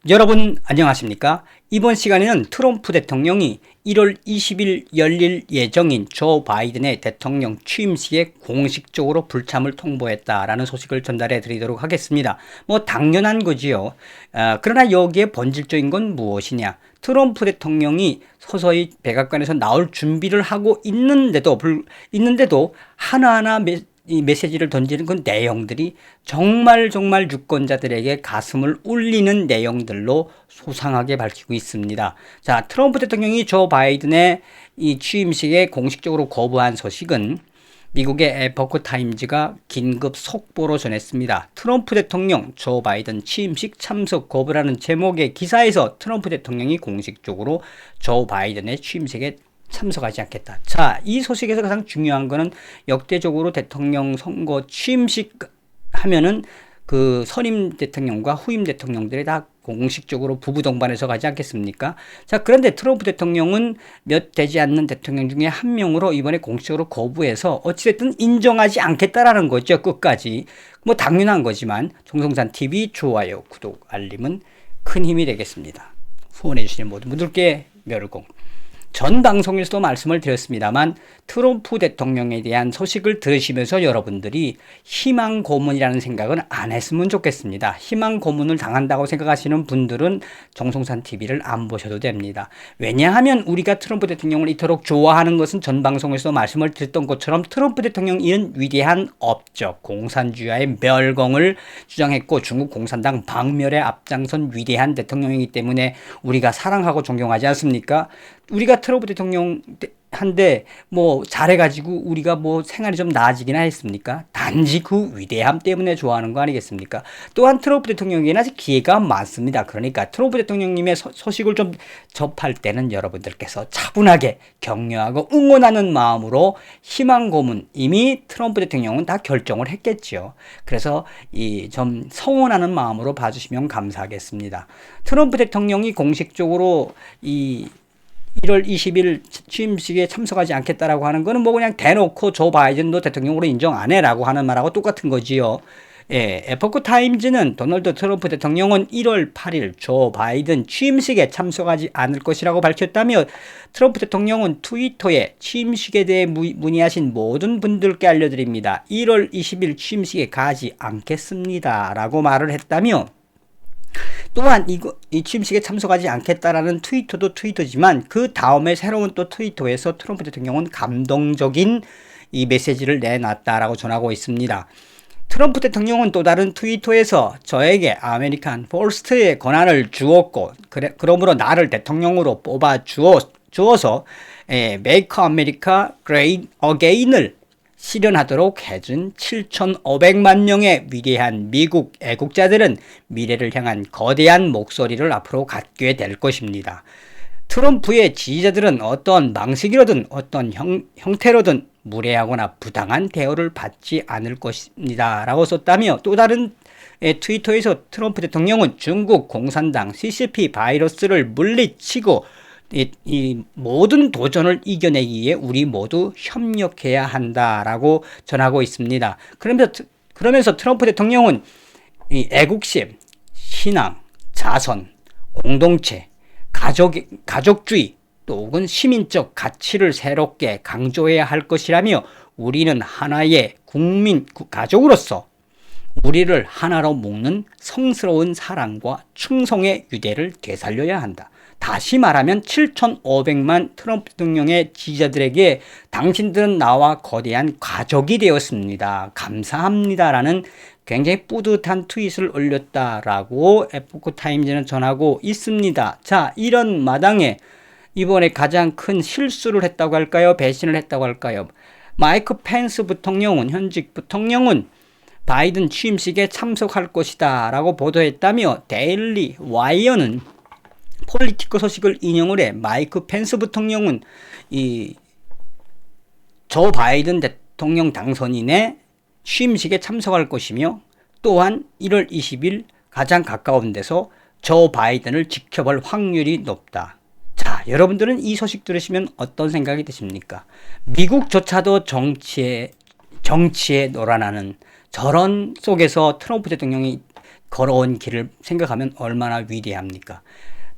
여러분 안녕하십니까? 이번 시간에는 트럼프 대통령이 1월 20일 열릴 예정인 조 바이든의 대통령 취임식에 공식적으로 불참을 통보했다라는 소식을 전달해 드리도록 하겠습니다. 뭐 당연한 거지요. 그러나 여기에 본질적인 건 무엇이냐? 트럼프 대통령이 서서히 백악관에서 나올 준비를 하고 있는데도 하나하나 이 메시지를 던지는 그 내용들이 정말 유권자들에게 가슴을 울리는 내용들로 소상하게 밝히고 있습니다. 자, 트럼프 대통령이 조 바이든의 이 취임식에 공식적으로 거부한 소식은 미국의 에포크 타임즈가 긴급 속보로 전했습니다. 트럼프 대통령 조 바이든 취임식 참석 거부라는 제목의 기사에서 트럼프 대통령이 공식적으로 조 바이든의 취임식에 참석하지 않겠다. 자, 이 소식에서 가장 중요한 거는 역대적으로 대통령 선거 취임식 하면은 그 선임 대통령과 후임 대통령들이 다 공식적으로 부부 동반해서 가지 않겠습니까? 자, 그런데 트럼프 대통령은 몇 되지 않는 대통령 중에 한 명으로 이번에 공식적으로 거부해서 어찌됐든 인정하지 않겠다라는 거죠. 끝까지. 뭐 당연한 거지만 정성산 TV 좋아요, 구독, 알림은 큰 힘이 되겠습니다. 후원해 주시는 모든 분들께 멸공. 전 방송에서도 말씀을 드렸습니다만 트럼프 대통령에 대한 소식을 들으시면서 여러분들이 희망 고문이라는 생각은 안 했으면 좋겠습니다. 희망 고문을 당한다고 생각하시는 분들은 정성산 TV를 안 보셔도 됩니다. 왜냐하면 우리가 트럼프 대통령을 이토록 좋아하는 것은 전 방송에서 말씀을 드렸던 것처럼 트럼프 대통령은 위대한 업적, 공산주의의 멸공을 주장했고 중국 공산당 박멸에 앞장선 위대한 대통령이기 때문에 우리가 사랑하고 존경하지 않습니까? 우리가 트럼프 대통령한테 뭐 잘해가지고 우리가 뭐 생활이 좀 나아지기나 했습니까? 단지 그 위대함 때문에 좋아하는 거 아니겠습니까? 또한 트럼프 대통령에게는 아직 기회가 많습니다. 그러니까 트럼프 대통령님의 소식을 좀 접할 때는 여러분들께서 차분하게 격려하고 응원하는 마음으로 희망 고문, 이미 트럼프 대통령은 다 결정을 했겠죠. 그래서 이 좀 성원하는 마음으로 봐주시면 감사하겠습니다. 트럼프 대통령이 공식적으로 1월 20일 취임식에 참석하지 않겠다라고 하는 거는 뭐 그냥 대놓고 조 바이든도 대통령으로 인정 안 해라고 하는 말하고 똑같은 거지요. 예, 에포크 타임즈는 도널드 트럼프 대통령은 1월 8일 조 바이든 취임식에 참석하지 않을 것이라고 밝혔다며 트럼프 대통령은 트위터에 취임식에 대해 문의하신 모든 분들께 알려드립니다. 1월 20일 취임식에 가지 않겠습니다. 라고 말을 했다며 또한 이 취임식에 참석하지 않겠다라는 트위터도 트위터지만 그 다음에 새로운 또 트위터에서 트럼프 대통령은 감동적인 이 메시지를 내놨다라고 전하고 있습니다. 트럼프 대통령은 또 다른 트위터에서 저에게 아메리칸 퍼스트의 권한을 주었고 그러므로 나를 대통령으로 뽑아 주어서 Make America Great Again을 실현하도록 해준 7,500만 명의 위대한 미국 애국자들은 미래를 향한 거대한 목소리를 앞으로 갖게 될 것입니다. 트럼프의 지지자들은 어떤 방식이로든 어떤 형태로든 무례하거나 부당한 대우를 받지 않을 것입니다. 라고 썼다며 또 다른 트위터에서 트럼프 대통령은 중국 공산당 CCP 바이러스를 물리치고 이 모든 도전을 이겨내기 위해 우리 모두 협력해야 한다라고 전하고 있습니다. 그러면서 트럼프 대통령은 이 애국심, 신앙, 자선, 공동체, 가족주의 혹은 시민적 가치를 새롭게 강조해야 할 것이라며 우리는 하나의 가족으로서 우리를 하나로 묶는 성스러운 사랑과 충성의 유대를 되살려야 한다. 다시 말하면 7,500만 트럼프 대통령의 지지자들에게 당신들은 나와 거대한 가족이 되었습니다. 감사합니다라는 굉장히 뿌듯한 트윗을 올렸다라고 에포크 타임즈는 전하고 있습니다. 자, 이런 마당에 이번에 가장 큰 실수를 했다고 할까요? 배신을 했다고 할까요? 마이크 펜스 부통령은 현직 부통령은 바이든 취임식에 참석할 것이다 라고 보도했다며 데일리 와이어는 폴리티코 소식을 인용을 해 마이크 펜스 부통령은 조 바이든 대통령 당선인의 취임식에 참석할 것이며 또한 1월 20일 가장 가까운 데서 조 바이든을 지켜볼 확률이 높다. 자, 여러분들은 이 소식 들으시면 어떤 생각이 드십니까? 미국조차도 정치에 놀아나는 저런 속에서 트럼프 대통령이 걸어온 길을 생각하면 얼마나 위대합니까?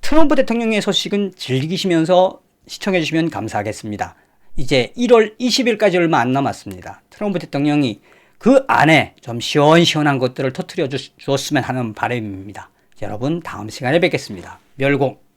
트럼프 대통령의 소식은 즐기시면서 시청해 주시면 감사하겠습니다. 이제 1월 20일까지 얼마 안 남았습니다. 트럼프 대통령이 그 안에 좀 시원시원한 것들을 터뜨려 주었으면 하는 바람입니다. 여러분 다음 시간에 뵙겠습니다. 멸공.